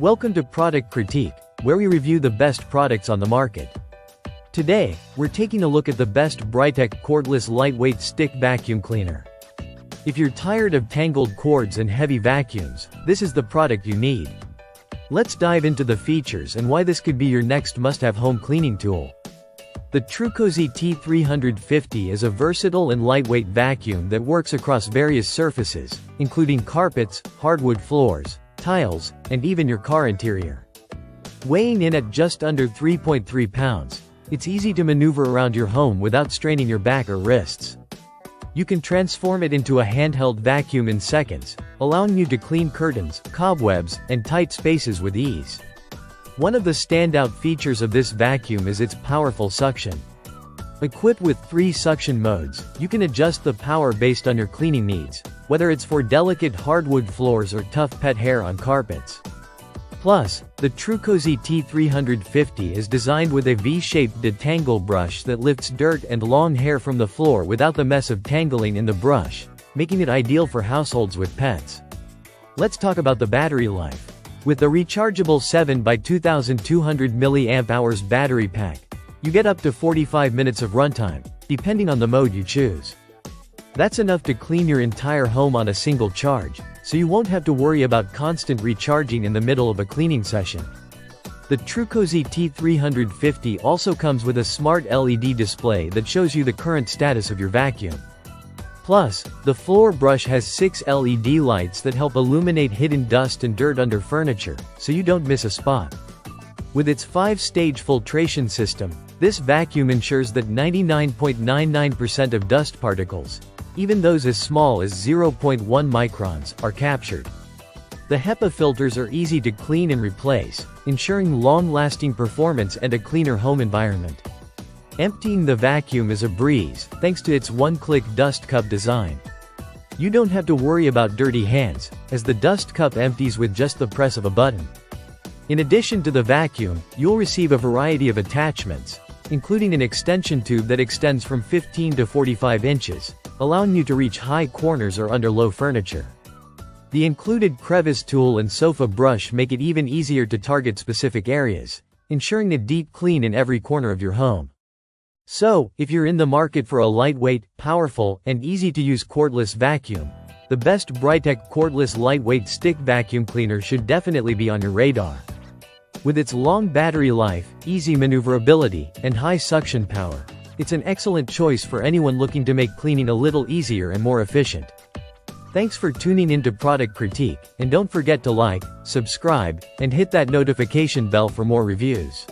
Welcome to Product Critique, where we review the best products on the market. Today, we're taking a look at the best Britech Cordless lightweight stick vacuum cleaner. If you're tired of tangled cords and heavy vacuums, this is the product you need. Let's dive into the features and why this could be your next must-have home cleaning tool. The Trucozie T350 is a versatile and lightweight vacuum that works across various surfaces, including carpets, hardwood floors, tiles, and even your car interior. Weighing in at just under 3.3 pounds, it's easy to maneuver around your home without straining your back or wrists. You can transform it into a handheld vacuum in seconds, allowing you to clean curtains, cobwebs, and tight spaces with ease. One of the standout features of this vacuum is its powerful suction. Equipped with 3 suction modes, you can adjust the power based on your cleaning needs, whether it's for delicate hardwood floors or tough pet hair on carpets. Plus, the Trucozie T350 is designed with a V-shaped detangle brush that lifts dirt and long hair from the floor without the mess of tangling in the brush, making it ideal for households with pets. Let's talk about the battery life. With the rechargeable 7x2200 mAh battery pack, you get up to 45 minutes of runtime, depending on the mode you choose. That's enough to clean your entire home on a single charge, so you won't have to worry about constant recharging in the middle of a cleaning session. The Trucozie T350 also comes with a smart LED display that shows you the current status of your vacuum. Plus, the floor brush has 6 LED lights that help illuminate hidden dust and dirt under furniture, so you don't miss a spot. With its 5-stage filtration system, this vacuum ensures that 99.99% of dust particles, even those as small as 0.1 microns, are captured. The HEPA filters are easy to clean and replace, ensuring long-lasting performance and a cleaner home environment. Emptying the vacuum is a breeze, thanks to its one-click dust cup design. You don't have to worry about dirty hands, as the dust cup empties with just the press of a button. In addition to the vacuum, you'll receive a variety of attachments, including an extension tube that extends from 15 to 45 inches, allowing you to reach high corners or under low furniture. The included crevice tool and sofa brush make it even easier to target specific areas, ensuring a deep clean in every corner of your home. So, if you're in the market for a lightweight, powerful, and easy-to-use cordless vacuum, the best Britech Cordless lightweight stick vacuum cleaner should definitely be on your radar. With its long battery life, easy maneuverability, and high suction power, it's an excellent choice for anyone looking to make cleaning a little easier and more efficient. Thanks for tuning into Product Critique, and don't forget to like, subscribe, and hit that notification bell for more reviews.